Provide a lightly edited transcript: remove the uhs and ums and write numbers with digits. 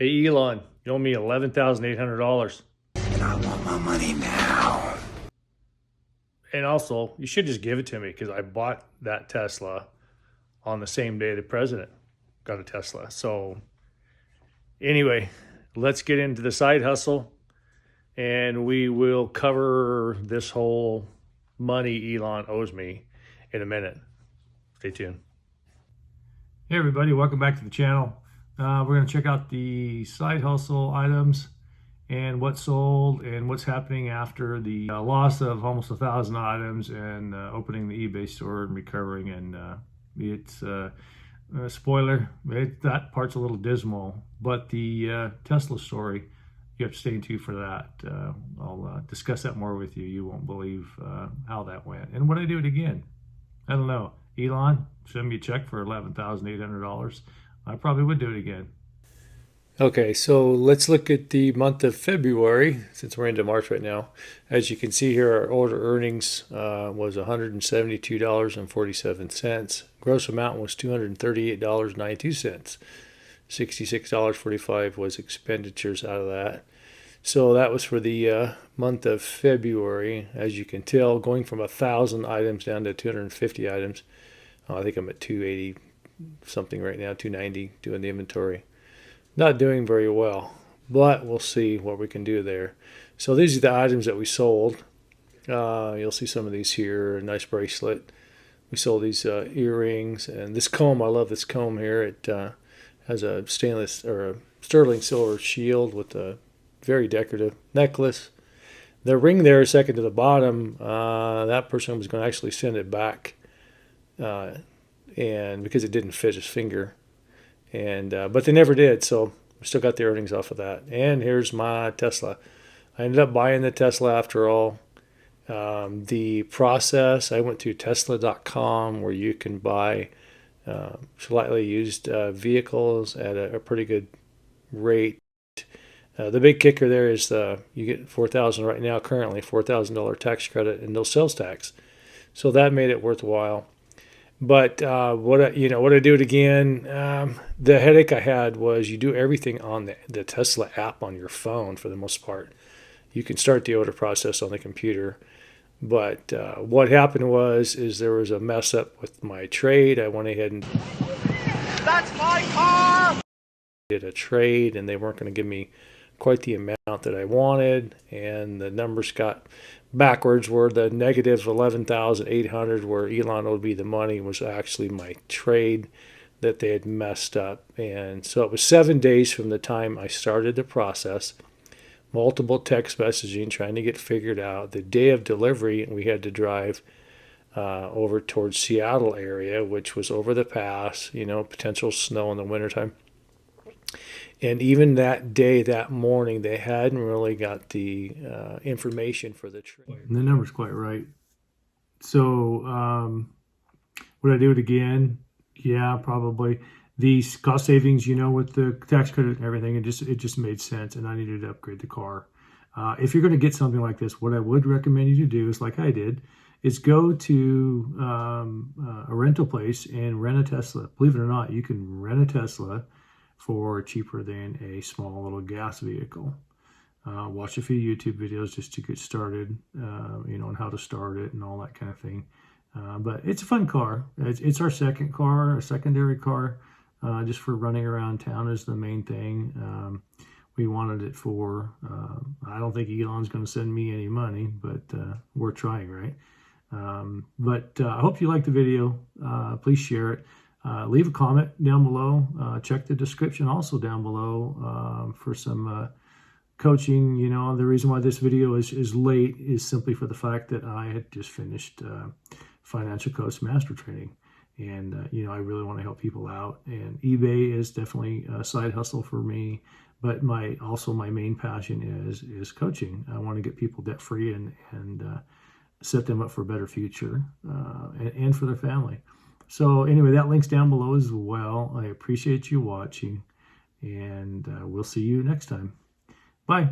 Hey Elon, you owe me $11,800. And I want my money now. And also, you should just give it to me because I bought that Tesla on the same day the president got a Tesla. So, anyway, let's get into the side hustle and we will cover this whole money Elon owes me in a minute. Stay tuned. Hey everybody, welcome back to the channel. We're going to check out the side hustle items and what sold and what's happening after the loss of almost 1,000 items and opening the eBay store and recovering. And it's spoiler, that part's a little dismal, but the Tesla story, you have to stay tuned for that. I'll discuss that more with you. You won't believe how that went. And would I do it again? I don't know. Elon, send me a check for $11,800. I probably would do it again. Okay, so let's look at the month of February, since we're into March right now. As you can see here, our order earnings was $172.47. Gross amount was $238.92. $66.45 was expenditures out of that. So that was for the month of February. As you can tell, going from 1,000 items down to 250 items. I think I'm at 280 something right now, 290 doing the inventory. Not doing very well, but we'll see what we can do there. So these are the items that we sold. You'll see some of these here. A nice bracelet. We sold these earrings and this comb. I love this comb here. It has a stainless or a sterling silver shield with a very decorative necklace. The ring there, second to the bottom, that person was going to actually send it back, and because it didn't fit his finger, and but they never did. So we still got the earnings off of that. And here's my Tesla. I ended up buying the Tesla after all. The process, I went to Tesla.com where you can buy slightly used vehicles at a pretty good rate. The big kicker there is you get $4,000 right now, currently $4,000 tax credit and no sales tax, so that made it worthwhile. But would I do it again? The headache I had was you do everything on the Tesla app on your phone for the most part. You can start the order process on the computer, but what happened is there was a mess up with my trade. I went ahead and That's my car! did a trade, and they weren't going to give me quite the amount that I wanted, and the numbers got backwards where the negative 11,800 where Elon owed me the money was actually my trade that they had messed up. And so it was 7 days from the time I started the process, multiple text messaging trying to get figured out. The day of delivery we had to drive over towards Seattle area, which was over the pass, potential snow in the wintertime. And even that day, that morning, they hadn't really got the information for the trade. And the number's quite right. So would I do it again? Yeah, probably. The cost savings, with the tax credit and everything, it just made sense, and I needed to upgrade the car. If you're going to get something like this, what I would recommend you to do is like I did, is go to a rental place and rent a Tesla. Believe it or not, you can rent a Tesla for cheaper than a small little gas vehicle. Watch a few YouTube videos just to get started, on how to start it and all that kind of thing. But it's a fun car. It's our second car, a secondary car, just for running around town is the main thing. We wanted it for, I don't think Elon's going to send me any money, but we're trying, right? But I hope you liked the video. Please share it. Leave a comment down below. Check the description also down below for some coaching. The reason why this video is late is simply for the fact that I had just finished Financial Coach Master Training. And, I really want to help people out. And eBay is definitely a side hustle for me. But my main passion is coaching. I want to get people debt free and set them up for a better future and for their family. So anyway, that link's down below as well. I appreciate you watching, and we'll see you next time. Bye.